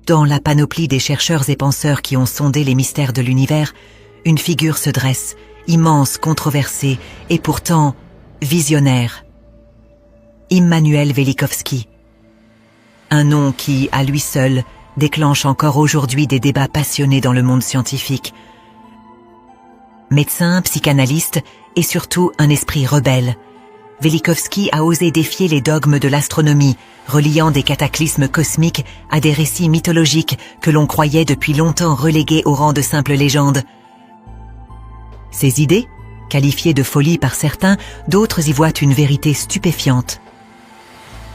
Dans la panoplie des chercheurs et penseurs qui ont sondé les mystères de l'univers, une figure se dresse, immense, controversée et pourtant visionnaire. Immanuel Velikovski. Un nom qui, à lui seul, déclenche encore aujourd'hui des débats passionnés dans le monde scientifique. Médecin, psychanalyste et surtout un esprit rebelle, Velikovski a osé défier les dogmes de l'astronomie, reliant des cataclysmes cosmiques à des récits mythologiques que l'on croyait depuis longtemps relégués au rang de simples légendes. Ses idées, qualifiées de folie par certains, d'autres y voient une vérité stupéfiante.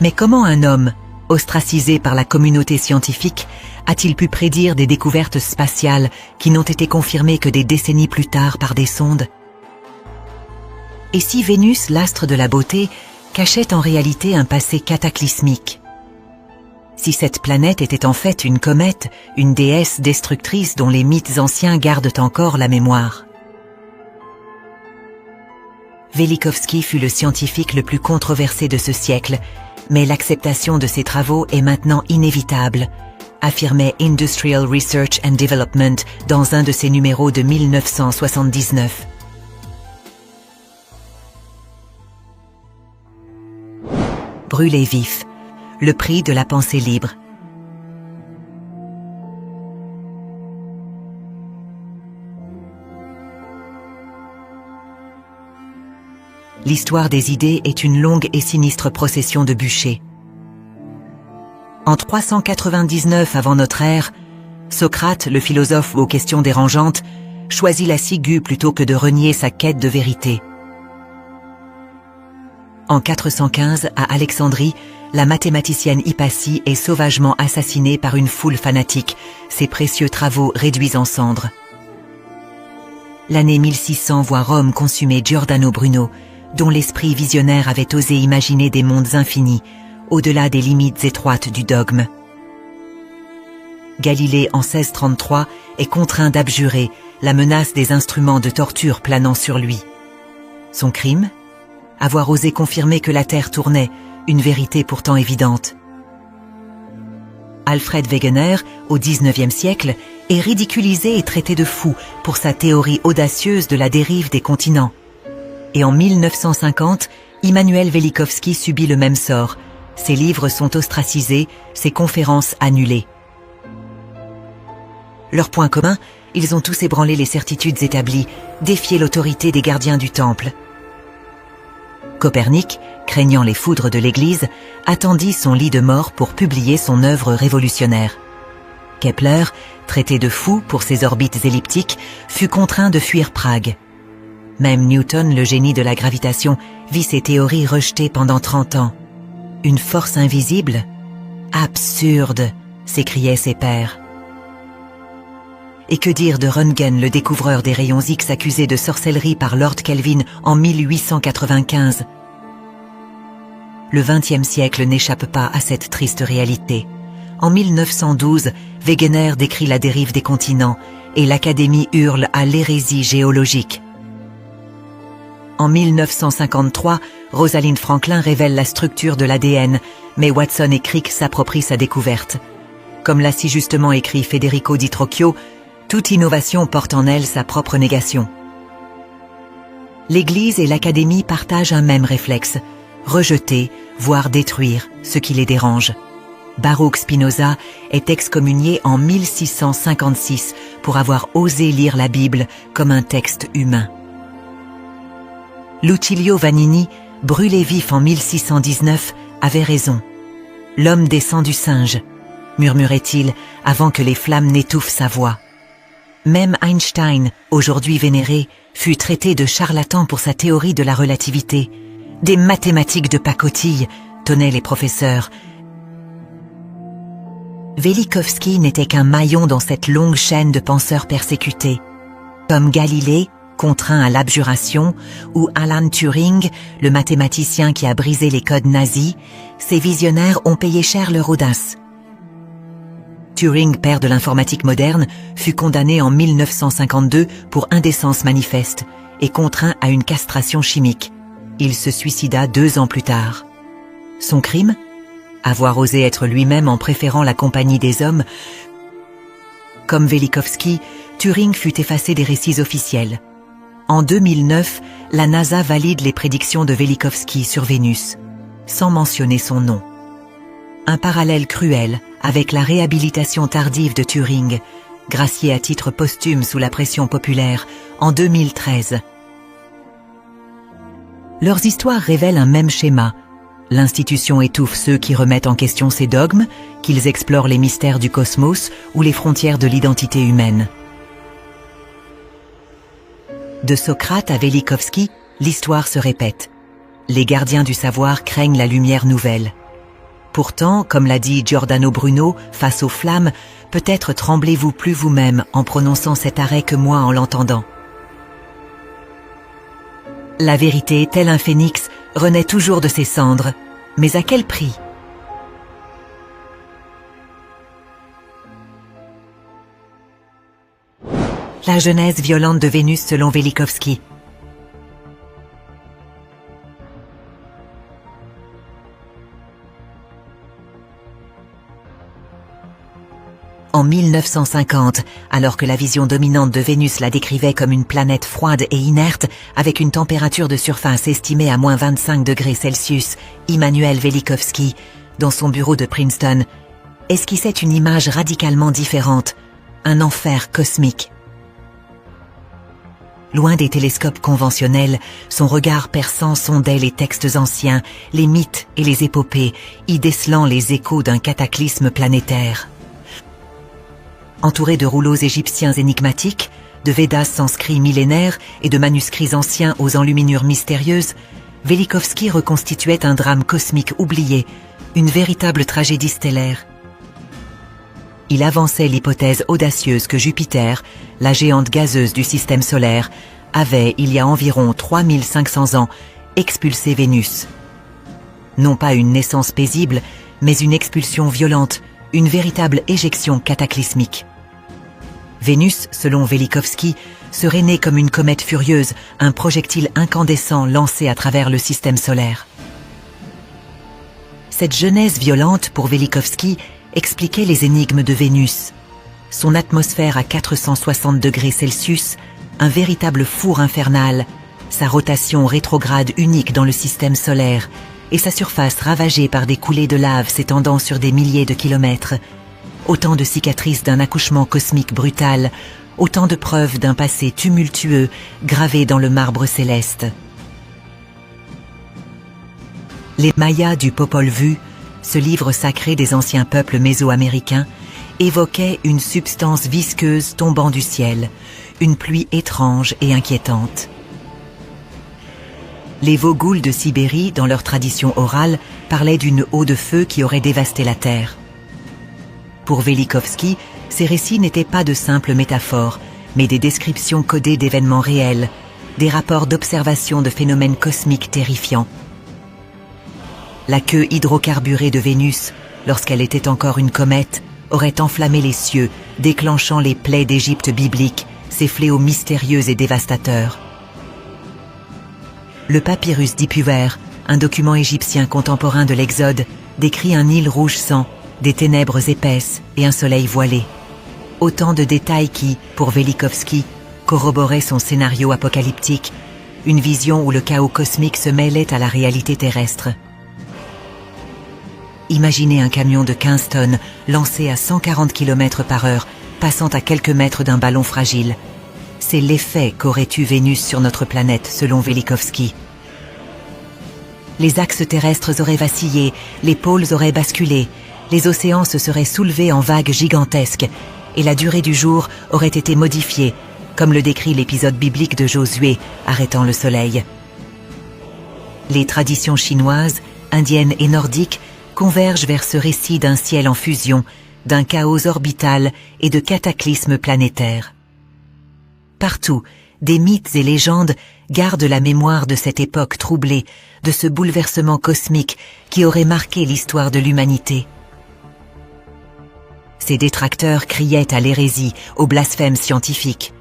Mais comment un homme, ostracisé par la communauté scientifique, a-t-il pu prédire des découvertes spatiales qui n'ont été confirmées que des décennies plus tard par des sondes? Et si Vénus, l'astre de la beauté, cachait en réalité un passé cataclysmique? Si cette planète était en fait une comète, une déesse destructrice dont les mythes anciens gardent encore la mémoire? Velikovski fut le scientifique le plus controversé de ce siècle, mais l'acceptation de ses travaux est maintenant inévitable, affirmait Industrial Research and Development dans un de ses numéros de 1979. Brûlé vif, le prix de la pensée libre. L'histoire des idées est une longue et sinistre procession de bûchers. En 399 avant notre ère, Socrate, le philosophe aux questions dérangeantes, choisit la ciguë plutôt que de renier sa quête de vérité. En 415, à Alexandrie, la mathématicienne Hypatie est sauvagement assassinée par une foule fanatique, ses précieux travaux réduits en cendres. L'année 1600 voit Rome consumer Giordano Bruno, dont l'esprit visionnaire avait osé imaginer des mondes infinis, au-delà des limites étroites du dogme. Galilée, en 1633, est contraint d'abjurer, la menace des instruments de torture planant sur lui. Son crime ? Avoir osé confirmer que la Terre tournait, une vérité pourtant évidente. Alfred Wegener, au XIXe siècle, est ridiculisé et traité de fou pour sa théorie audacieuse de la dérive des continents. Et en 1950, Immanuel Velikovski subit le même sort. Ses livres sont ostracisés, ses conférences annulées. Leur point commun, ils ont tous ébranlé les certitudes établies, défié l'autorité des gardiens du temple. Copernic, craignant les foudres de l'Église, attendit son lit de mort pour publier son œuvre révolutionnaire. Kepler, traité de fou pour ses orbites elliptiques, fut contraint de fuir Prague. Même Newton, le génie de la gravitation, vit ses théories rejetées pendant 30 ans. Une force invisible ? Absurde, s'écriaient ses pairs. Et que dire de Röntgen, le découvreur des rayons X accusé de sorcellerie par Lord Kelvin en 1895 ? Le XXe siècle n'échappe pas à cette triste réalité. En 1912, Wegener décrit la dérive des continents et l'Académie hurle à l'hérésie géologique. En 1953, Rosalind Franklin révèle la structure de l'ADN, mais Watson et Crick s'approprient sa découverte. Comme l'a si justement écrit Federico Di Trocchio, toute innovation porte en elle sa propre négation. L'Église et l'Académie partagent un même réflexe, rejeter, voire détruire ce qui les dérange. Baruch Spinoza est excommunié en 1656 pour avoir osé lire la Bible comme un texte humain. Lucilio Vanini, brûlé vif en 1619, avait raison. « L'homme descend du singe », murmurait-il avant que les flammes n'étouffent sa voix. Même Einstein, aujourd'hui vénéré, fut traité de charlatan pour sa théorie de la relativité. « Des mathématiques de pacotille », tonnaient les professeurs. Velikovski n'était qu'un maillon dans cette longue chaîne de penseurs persécutés. Comme Galilée, contraint à l'abjuration, ou Alan Turing, le mathématicien qui a brisé les codes nazis, ces visionnaires ont payé cher leur audace. Turing, père de l'informatique moderne, fut condamné en 1952 pour indécence manifeste et contraint à une castration chimique. Il se suicida 2 ans plus tard. Son crime ? Avoir osé être lui-même en préférant la compagnie des hommes, comme Velikovsky, Turing fut effacé des récits officiels. En 2009, la NASA valide les prédictions de Velikovsky sur Vénus, sans mentionner son nom. Un parallèle cruel avec la réhabilitation tardive de Turing, gracié à titre posthume sous la pression populaire en 2013. Leurs histoires révèlent un même schéma. L'institution étouffe ceux qui remettent en question ses dogmes, qu'ils explorent les mystères du cosmos ou les frontières de l'identité humaine. De Socrate à Velikovsky, l'histoire se répète. Les gardiens du savoir craignent la lumière nouvelle. Pourtant, comme l'a dit Giordano Bruno, face aux flammes, peut-être tremblez-vous plus vous-même en prononçant cet arrêt que moi en l'entendant. La vérité, tel un phénix, renaît toujours de ses cendres. Mais à quel prix ? La genèse violente de Vénus selon Velikovsky. En 1950, alors que la vision dominante de Vénus la décrivait comme une planète froide et inerte, avec une température de surface estimée à moins 25 degrés Celsius, Immanuel Velikovsky, dans son bureau de Princeton, esquissait une image radicalement différente, un enfer cosmique. Loin des télescopes conventionnels, son regard perçant sondait les textes anciens, les mythes et les épopées, y décelant les échos d'un cataclysme planétaire. Entouré de rouleaux égyptiens énigmatiques, de Védas sanscrits millénaires et de manuscrits anciens aux enluminures mystérieuses, Velikovsky reconstituait un drame cosmique oublié, une véritable tragédie stellaire. Il avançait l'hypothèse audacieuse que Jupiter, la géante gazeuse du système solaire, avait, il y a environ 3500 ans, expulsé Vénus. Non pas une naissance paisible, mais une expulsion violente, une véritable éjection cataclysmique. Vénus, selon Velikovsky, serait née comme une comète furieuse, un projectile incandescent lancé à travers le système solaire. Cette genèse violente, pour Velikovsky, expliquait les énigmes de Vénus. Son atmosphère à 460 degrés Celsius, un véritable four infernal, sa rotation rétrograde unique dans le système solaire, et sa surface ravagée par des coulées de lave s'étendant sur des milliers de kilomètres. Autant de cicatrices d'un accouchement cosmique brutal, autant de preuves d'un passé tumultueux gravé dans le marbre céleste. Les Mayas du Popol Vuh, ce livre sacré des anciens peuples mésoaméricains, évoquaient une substance visqueuse tombant du ciel, une pluie étrange et inquiétante. Les Vogouls de Sibérie, dans leur tradition orale, parlaient d'une eau de feu qui aurait dévasté la terre. Pour Velikovsky, ces récits n'étaient pas de simples métaphores, mais des descriptions codées d'événements réels, des rapports d'observation de phénomènes cosmiques terrifiants. La queue hydrocarburée de Vénus, lorsqu'elle était encore une comète, aurait enflammé les cieux, déclenchant les plaies d'Égypte biblique, ces fléaux mystérieux et dévastateurs. Le papyrus d'Ipuwer, un document égyptien contemporain de l'Exode, décrit un Nil rouge sang, des ténèbres épaisses et un soleil voilé. Autant de détails qui, pour Velikovsky, corroboraient son scénario apocalyptique, une vision où le chaos cosmique se mêlait à la réalité terrestre. Imaginez un camion de 15 tonnes lancé à 140 km/h, passant à quelques mètres d'un ballon fragile. C'est l'effet qu'aurait eu Vénus sur notre planète, selon Velikovsky. Les axes terrestres auraient vacillé, les pôles auraient basculé, les océans se seraient soulevés en vagues gigantesques, et la durée du jour aurait été modifiée, comme le décrit l'épisode biblique de Josué, arrêtant le soleil. Les traditions chinoises, indiennes et nordiques convergent vers ce récit d'un ciel en fusion, d'un chaos orbital et de cataclysmes planétaires. Partout, des mythes et légendes gardent la mémoire de cette époque troublée, de ce bouleversement cosmique qui aurait marqué l'histoire de l'humanité. Ses détracteurs criaient à l'hérésie, au blasphème scientifique.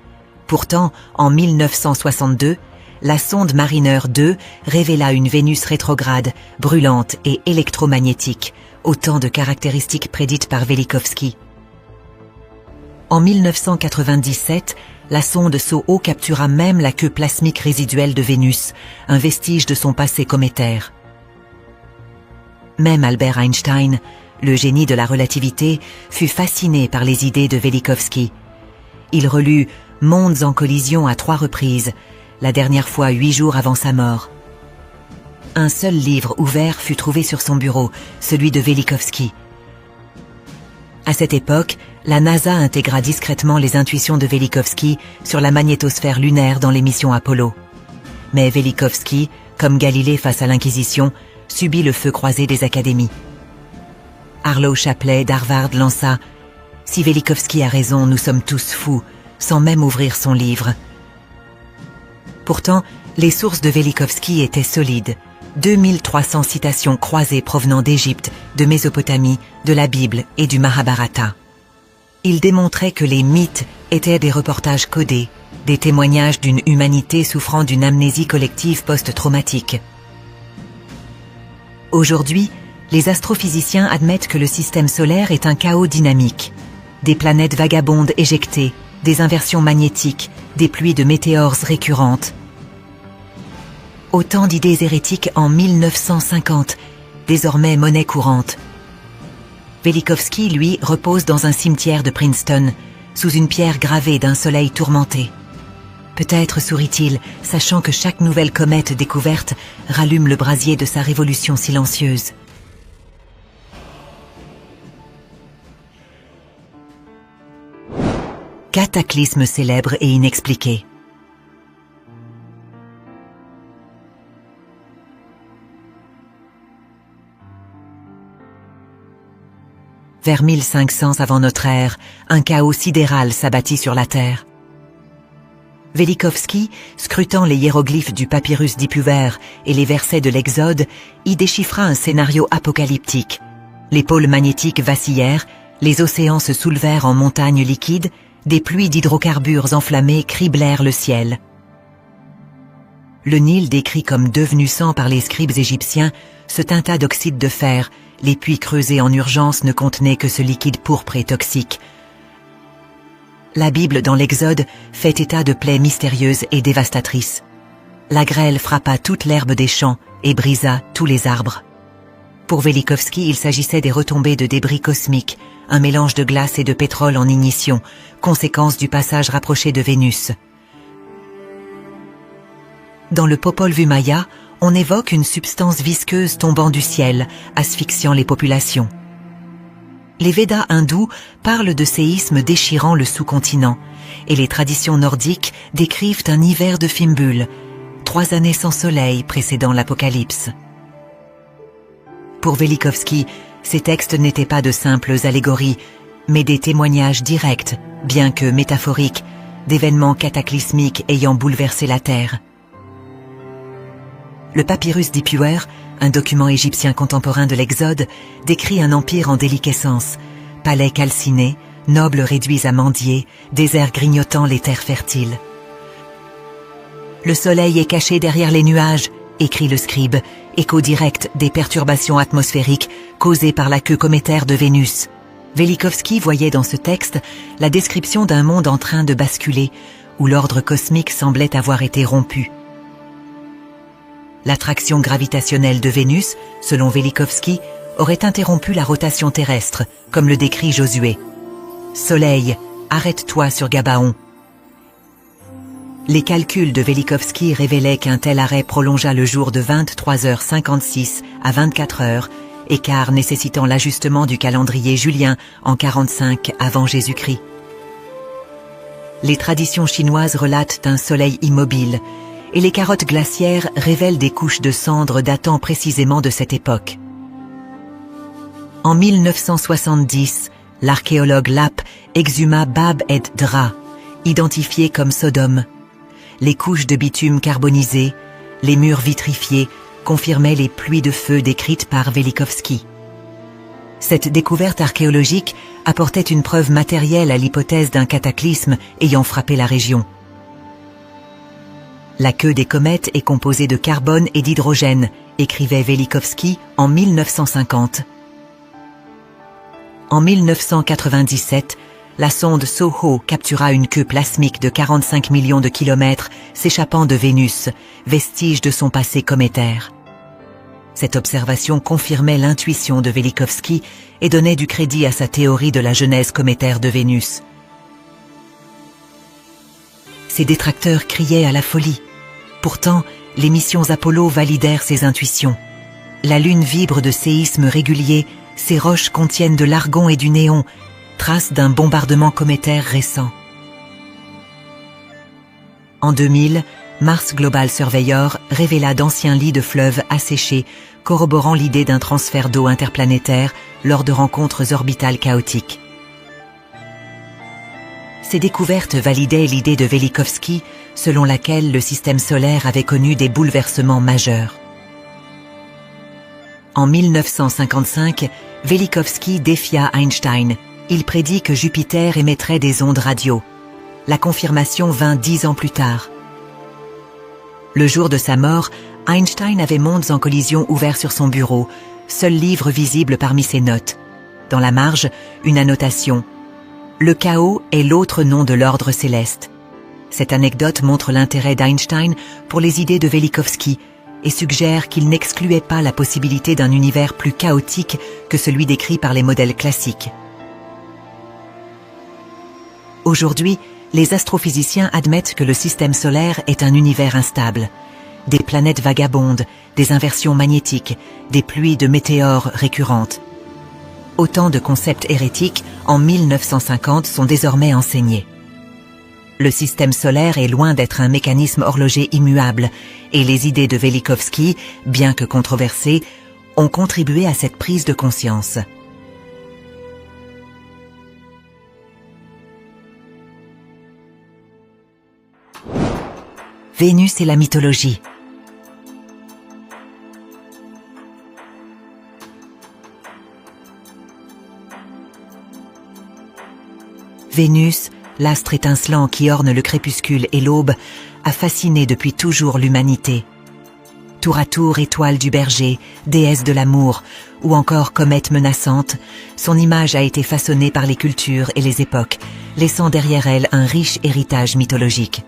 Pourtant, en 1962, la sonde Mariner 2 révéla une Vénus rétrograde, brûlante et électromagnétique, autant de caractéristiques prédites par Velikovsky. En 1997, la sonde SOHO captura même la queue plasmique résiduelle de Vénus, un vestige de son passé cométaire. Même Albert Einstein, le génie de la relativité, fut fasciné par les idées de Velikovsky. Il relut « Mondes en collision » à 3 reprises, la dernière fois 8 jours avant sa mort. Un seul livre ouvert fut trouvé sur son bureau, celui de Velikovsky. À cette époque, la NASA intégra discrètement les intuitions de Velikovsky sur la magnétosphère lunaire dans les missions Apollo. Mais Velikovsky, comme Galilée face à l'Inquisition, subit le feu croisé des académies. Arlo Shapley d'Harvard lança « Si Velikovsky a raison, nous sommes tous fous », sans même ouvrir son livre. Pourtant, les sources de Velikovsky étaient solides. 2300 citations croisées provenant d'Égypte, de Mésopotamie, de la Bible et du Mahabharata. Il démontrait que les mythes étaient des reportages codés, des témoignages d'une humanité souffrant d'une amnésie collective post-traumatique. Aujourd'hui, les astrophysiciens admettent que le système solaire est un chaos dynamique. Des planètes vagabondes éjectées, des inversions magnétiques, des pluies de météores récurrentes. Autant d'idées hérétiques en 1950, désormais monnaie courante. Velikovsky, lui, repose dans un cimetière de Princeton, sous une pierre gravée d'un soleil tourmenté. Peut-être sourit-il, sachant que chaque nouvelle comète découverte rallume le brasier de sa révolution silencieuse. Cataclysme célèbre et inexpliqué. Vers 1500 avant notre ère, un chaos sidéral s'abattit sur la Terre. Velikovsky, scrutant les hiéroglyphes du papyrus d'Ipuwer et les versets de l'Exode, y déchiffra un scénario apocalyptique. Les pôles magnétiques vacillèrent, les océans se soulevèrent en montagnes liquides, des pluies d'hydrocarbures enflammés criblèrent le ciel. Le Nil, décrit comme devenu sang par les scribes égyptiens, se teinta d'oxyde de fer. Les puits creusés en urgence ne contenaient que ce liquide pourpre et toxique. La Bible dans l'Exode fait état de plaies mystérieuses et dévastatrices. La grêle frappa toute l'herbe des champs et brisa tous les arbres. Pour Velikovsky, il s'agissait des retombées de débris cosmiques, un mélange de glace et de pétrole en ignition, conséquence du passage rapproché de Vénus. Dans le Popol Vuh maya, on évoque une substance visqueuse tombant du ciel, asphyxiant les populations. Les Védas hindous parlent de séismes déchirant le sous-continent, et les traditions nordiques décrivent un hiver de Fimbul, 3 années sans soleil précédant l'apocalypse. Pour Velikovsky, ces textes n'étaient pas de simples allégories, mais des témoignages directs, bien que métaphoriques, d'événements cataclysmiques ayant bouleversé la Terre. Le papyrus d'Ipuwer, un document égyptien contemporain de l'Exode, décrit un empire en déliquescence, palais calcinés, nobles réduits à mendier, déserts grignotant les terres fertiles. Le soleil est caché derrière les nuages, écrit le scribe, écho direct des perturbations atmosphériques causées par la queue cométaire de Vénus. Velikovsky voyait dans ce texte la description d'un monde en train de basculer, où l'ordre cosmique semblait avoir été rompu. L'attraction gravitationnelle de Vénus, selon Velikovsky, aurait interrompu la rotation terrestre, comme le décrit Josué. « Soleil, arrête-toi sur Gabaon ». Les calculs de Velikovsky révélaient qu'un tel arrêt prolongea le jour de 23h56 à 24h, écart nécessitant l'ajustement du calendrier julien en 45 avant Jésus-Christ. Les traditions chinoises relatent un soleil immobile, et les carottes glaciaires révèlent des couches de cendres datant précisément de cette époque. En 1970, l'archéologue Lapp exhuma Bab et Dra, identifiés comme Sodome. Les couches de bitume carbonisé, les murs vitrifiés confirmaient les pluies de feu décrites par Velikovsky. Cette découverte archéologique apportait une preuve matérielle à l'hypothèse d'un cataclysme ayant frappé la région. La queue des comètes est composée de carbone et d'hydrogène, écrivait Velikovsky en 1950. En 1997, la sonde SOHO captura une queue plasmique de 45 millions de kilomètres s'échappant de Vénus, vestige de son passé cométaire. Cette observation confirmait l'intuition de Velikovsky et donnait du crédit à sa théorie de la genèse cométaire de Vénus. Ses détracteurs criaient à la folie. Pourtant, les missions Apollo validèrent ses intuitions. La Lune vibre de séismes réguliers, ses roches contiennent de l'argon et du néon, traces d'un bombardement cométaire récent. En 2000, Mars Global Surveyor révéla d'anciens lits de fleuves asséchés, corroborant l'idée d'un transfert d'eau interplanétaire lors de rencontres orbitales chaotiques. Ces découvertes validaient l'idée de Velikovsky, selon laquelle le système solaire avait connu des bouleversements majeurs. En 1955, Velikovsky défia Einstein. Il prédit que Jupiter émettrait des ondes radio. La confirmation vint 10 ans plus tard. Le jour de sa mort, Einstein avait Mondes en collision ouvert sur son bureau, seul livre visible parmi ses notes. Dans la marge, une annotation. Le chaos est l'autre nom de l'ordre céleste. Cette anecdote montre l'intérêt d'Einstein pour les idées de Velikovsky et suggère qu'il n'excluait pas la possibilité d'un univers plus chaotique que celui décrit par les modèles classiques. Aujourd'hui, les astrophysiciens admettent que le système solaire est un univers instable. Des planètes vagabondes, des inversions magnétiques, des pluies de météores récurrentes. Autant de concepts hérétiques en 1950 sont désormais enseignés. Le système solaire est loin d'être un mécanisme horloger immuable et les idées de Velikovsky, bien que controversées, ont contribué à cette prise de conscience. Vénus et la mythologie. Vénus, l'astre étincelant qui orne le crépuscule et l'aube, a fasciné depuis toujours l'humanité. Tour à tour étoile du berger, déesse de l'amour, ou encore comète menaçante, son image a été façonnée par les cultures et les époques, laissant derrière elle un riche héritage mythologique.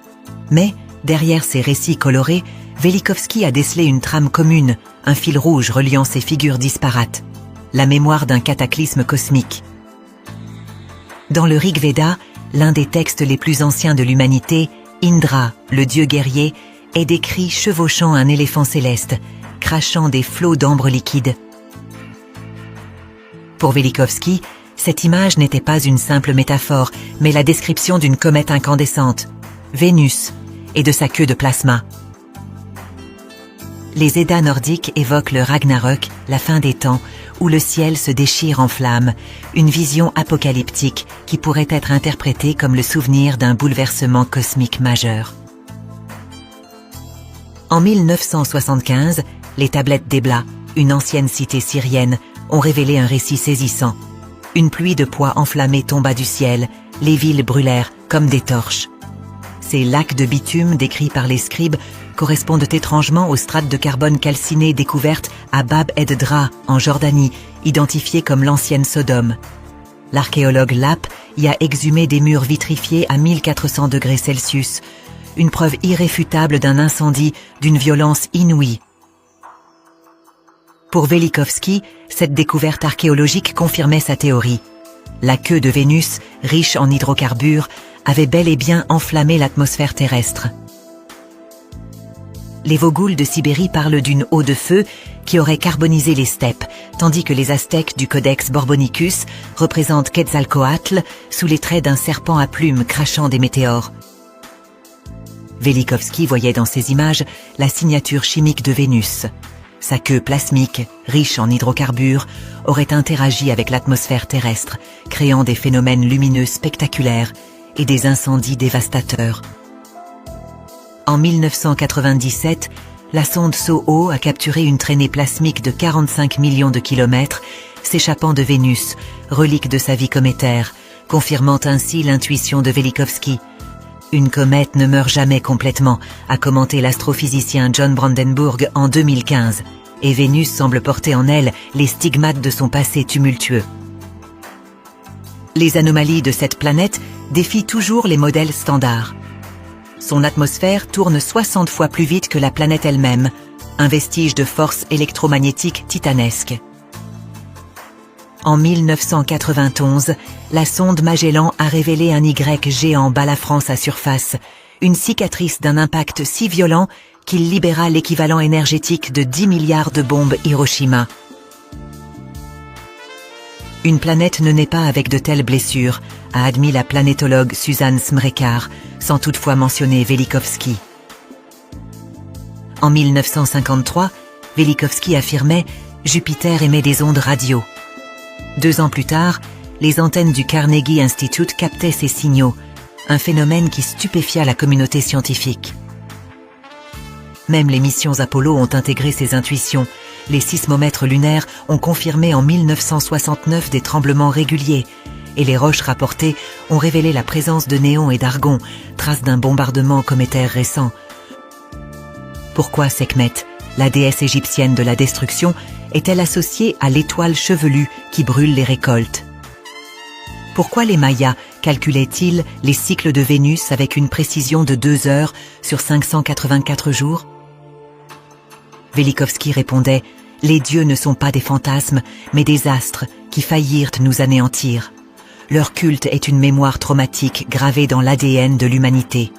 Mais, derrière ces récits colorés, Velikovsky a décelé une trame commune, un fil rouge reliant ces figures disparates. La mémoire d'un cataclysme cosmique. Dans le Rig Veda, l'un des textes les plus anciens de l'humanité, Indra, le dieu guerrier, est décrit chevauchant un éléphant céleste, crachant des flots d'ambre liquide. Pour Velikovsky, cette image n'était pas une simple métaphore, mais la description d'une comète incandescente, Vénus, et de sa queue de plasma. Les Eddas nordiques évoquent le Ragnarök, la fin des temps, où le ciel se déchire en flammes, une vision apocalyptique qui pourrait être interprétée comme le souvenir d'un bouleversement cosmique majeur. En 1975, les tablettes d'Ebla, une ancienne cité syrienne, ont révélé un récit saisissant. Une pluie de pois enflammés tomba du ciel, les villes brûlèrent comme des torches. Ces lacs de bitume décrits par les scribes correspondent étrangement aux strates de carbone calciné découvertes à Bab ed-Dra, en Jordanie, identifiées comme l'ancienne Sodome. L'archéologue Lapp y a exhumé des murs vitrifiés à 1400 degrés Celsius, une preuve irréfutable d'un incendie d'une violence inouïe. Pour Velikovsky, cette découverte archéologique confirmait sa théorie. La queue de Vénus, riche en hydrocarbures, avait bel et bien enflammé l'atmosphère terrestre. Les Vogouls de Sibérie parlent d'une eau de feu qui aurait carbonisé les steppes, tandis que les Aztèques du Codex Borbonicus représentent Quetzalcoatl sous les traits d'un serpent à plumes crachant des météores. Velikovsky voyait dans ces images la signature chimique de Vénus. Sa queue plasmique, riche en hydrocarbures, aurait interagi avec l'atmosphère terrestre, créant des phénomènes lumineux spectaculaires et des incendies dévastateurs. En 1997, la sonde SOHO a capturé une traînée plasmique de 45 millions de kilomètres s'échappant de Vénus, relique de sa vie cométaire, confirmant ainsi l'intuition de Velikovsky. Une comète ne meurt jamais complètement, a commenté l'astrophysicien John Brandenburg en 2015, et Vénus semble porter en elle les stigmates de son passé tumultueux. Les anomalies de cette planète défient toujours les modèles standards. Son atmosphère tourne 60 fois plus vite que la planète elle-même, un vestige de force électromagnétique titanesque. En 1991, la sonde Magellan a révélé un Y géant balafrant sa surface, une cicatrice d'un impact si violent qu'il libéra l'équivalent énergétique de 10 milliards de bombes Hiroshima. Une planète ne naît pas avec de telles blessures, a admis la planétologue Suzanne Smrekar, sans toutefois mentionner Velikovsky. En 1953, Velikovsky affirmait « Jupiter émet des ondes radio ». 2 ans plus tard, les antennes du Carnegie Institute captaient ces signaux, un phénomène qui stupéfia la communauté scientifique. Même les missions Apollo ont intégré ces intuitions. Les sismomètres lunaires ont confirmé en 1969 des tremblements réguliers, et les roches rapportées ont révélé la présence de néons et d'argon, traces d'un bombardement cométaire récent. Pourquoi Sekhmet, la déesse égyptienne de la destruction, est-elle associée à l'étoile chevelue qui brûle les récoltes? Pourquoi les Mayas calculaient-ils les cycles de Vénus avec une précision de 2 heures sur 584 jours? Velikovsky répondait « Les dieux ne sont pas des fantasmes, mais des astres qui faillirent nous anéantir. Leur culte est une mémoire traumatique gravée dans l'ADN de l'humanité. »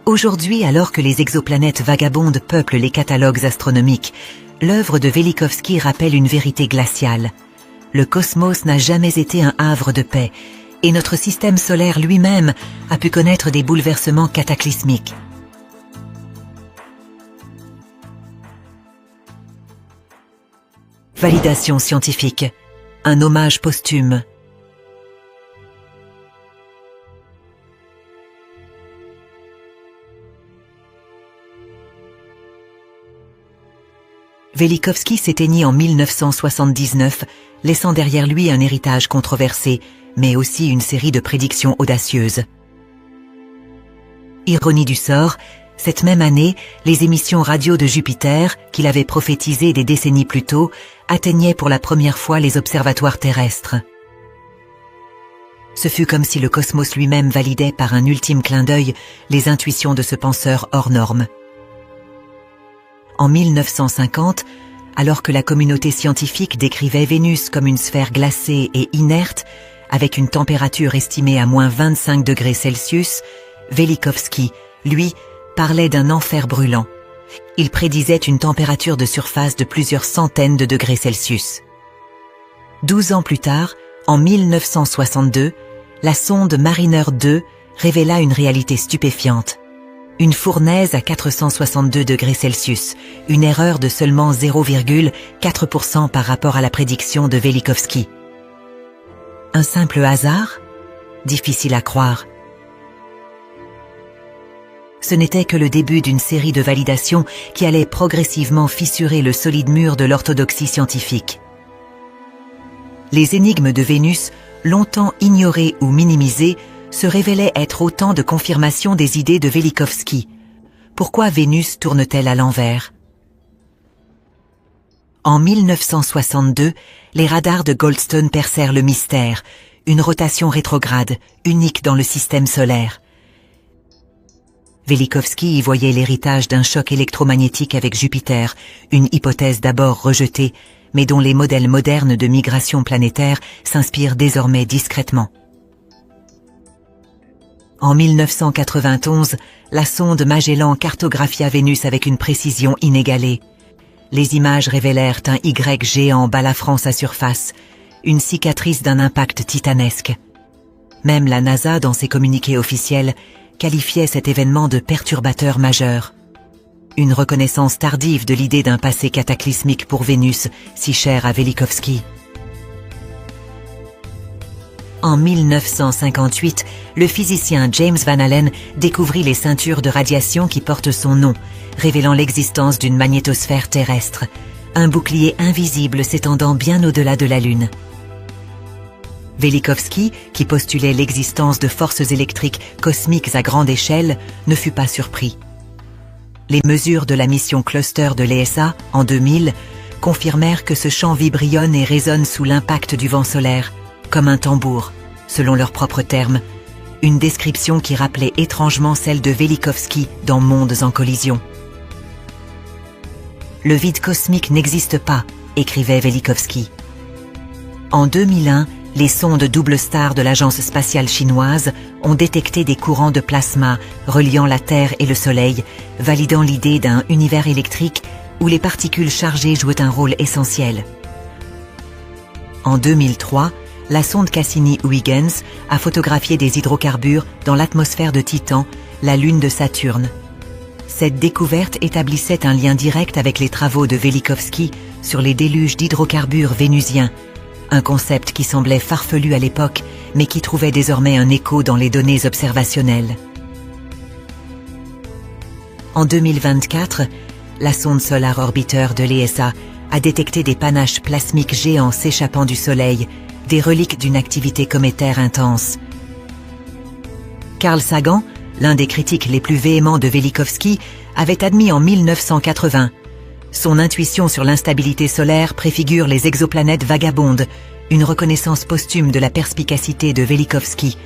Aujourd'hui, alors que les exoplanètes vagabondes peuplent les catalogues astronomiques, l'œuvre de Velikovsky rappelle une vérité glaciale. Le cosmos n'a jamais été un havre de paix, et notre système solaire lui-même a pu connaître des bouleversements cataclysmiques. Validation scientifique. Un hommage posthume. Velikovsky s'éteignit en 1979, laissant derrière lui un héritage controversé, mais aussi une série de prédictions audacieuses. Ironie du sort, cette même année, les émissions radio de Jupiter, qu'il avait prophétisées des décennies plus tôt, atteignaient pour la première fois les observatoires terrestres. Ce fut comme si le cosmos lui-même validait par un ultime clin d'œil les intuitions de ce penseur hors norme. En 1950, alors que la communauté scientifique décrivait Vénus comme une sphère glacée et inerte, avec une température estimée à moins 25 degrés Celsius, Velikovsky, lui, parlait d'un enfer brûlant. Il prédisait une température de surface de plusieurs centaines de degrés Celsius. 12 ans plus tard, en 1962, la sonde Mariner 2 révéla une réalité stupéfiante. Une fournaise à 462 degrés Celsius, une erreur de seulement 0,4% par rapport à la prédiction de Velikovsky. Un simple hasard? Difficile à croire. Ce n'était que le début d'une série de validations qui allait progressivement fissurer le solide mur de l'orthodoxie scientifique. Les énigmes de Vénus, longtemps ignorées ou minimisées, se révélaient être autant de confirmations des idées de Velikovsky. Pourquoi Vénus tourne-t-elle à l'envers? En 1962, les radars de Goldstone percèrent le mystère, une rotation rétrograde, unique dans le système solaire. Velikovsky y voyait l'héritage d'un choc électromagnétique avec Jupiter, une hypothèse d'abord rejetée, mais dont les modèles modernes de migration planétaire s'inspirent désormais discrètement. En 1991, la sonde Magellan cartographia Vénus avec une précision inégalée. Les images révélèrent un Y géant balafrant sa surface, une cicatrice d'un impact titanesque. Même la NASA, dans ses communiqués officiels, qualifiait cet événement de perturbateur majeur. Une reconnaissance tardive de l'idée d'un passé cataclysmique pour Vénus, si cher à Velikovsky. En 1958, le physicien James Van Allen découvrit les ceintures de radiation qui portent son nom, révélant l'existence d'une magnétosphère terrestre, un bouclier invisible s'étendant bien au-delà de la Lune. Velikovsky, qui postulait l'existence de forces électriques cosmiques à grande échelle, ne fut pas surpris. Les mesures de la mission Cluster de l'ESA, en 2000, confirmèrent que ce champ vibrionne et résonne sous l'impact du vent solaire, comme un tambour, selon leurs propres termes, une description qui rappelait étrangement celle de Velikovsky dans Mondes en collision. Le vide cosmique n'existe pas, écrivait Velikovsky. En 2001, les sondes double star de l'agence spatiale chinoise ont détecté des courants de plasma reliant la Terre et le Soleil, validant l'idée d'un univers électrique où les particules chargées jouent un rôle essentiel. En 2003, la sonde Cassini-Huygens a photographié des hydrocarbures dans l'atmosphère de Titan, la lune de Saturne. Cette découverte établissait un lien direct avec les travaux de Velikovsky sur les déluges d'hydrocarbures vénusiens, un concept qui semblait farfelu à l'époque, mais qui trouvait désormais un écho dans les données observationnelles. En 2024, la sonde Solar Orbiter de l'ESA a détecté des panaches plasmiques géants s'échappant du Soleil, des reliques d'une activité cométaire intense. Carl Sagan, l'un des critiques les plus véhéments de Velikovsky, avait admis en 1980 « Son intuition sur l'instabilité solaire préfigure les exoplanètes vagabondes, une reconnaissance posthume de la perspicacité de Velikovsky. »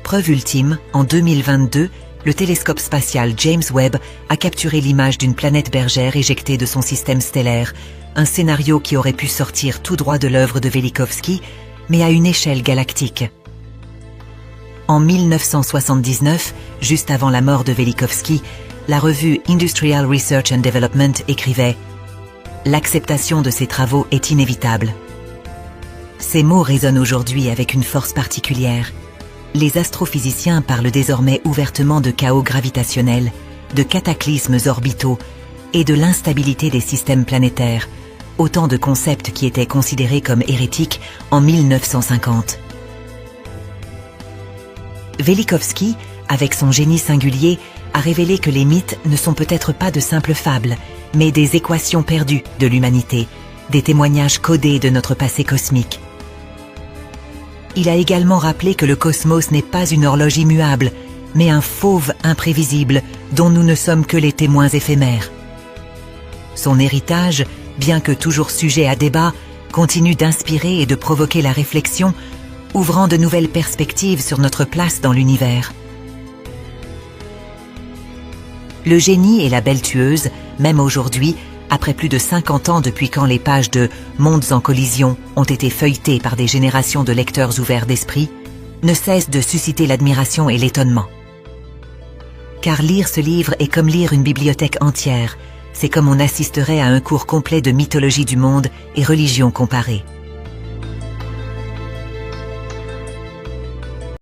Preuve ultime, en 2022, le télescope spatial James Webb a capturé l'image d'une planète bergère éjectée de son système stellaire, un scénario qui aurait pu sortir tout droit de l'œuvre de Velikovsky, mais à une échelle galactique. En 1979, juste avant la mort de Velikovsky, la revue Industrial Research and Development écrivait « L'acceptation de ces travaux est inévitable ». Ces mots résonnent aujourd'hui avec une force particulière. Les astrophysiciens parlent désormais ouvertement de chaos gravitationnel, de cataclysmes orbitaux et de l'instabilité des systèmes planétaires, autant de concepts qui étaient considérés comme hérétiques en 1950. Velikovsky, avec son génie singulier, a révélé que les mythes ne sont peut-être pas de simples fables, mais des équations perdues de l'humanité, des témoignages codés de notre passé cosmique. Il a également rappelé que le cosmos n'est pas une horloge immuable, mais un fauve imprévisible dont nous ne sommes que les témoins éphémères. Son héritage, bien que toujours sujet à débat, continue d'inspirer et de provoquer la réflexion, ouvrant de nouvelles perspectives sur notre place dans l'univers. Le génie et la belle tueuse, même aujourd'hui, après plus de 50 ans depuis quand les pages de Mondes en collision ont été feuilletées par des générations de lecteurs ouverts d'esprit, ne cessent de susciter l'admiration et l'étonnement. Car lire ce livre est comme lire une bibliothèque entière, c'est comme on assisterait à un cours complet de mythologie du monde et religion comparée.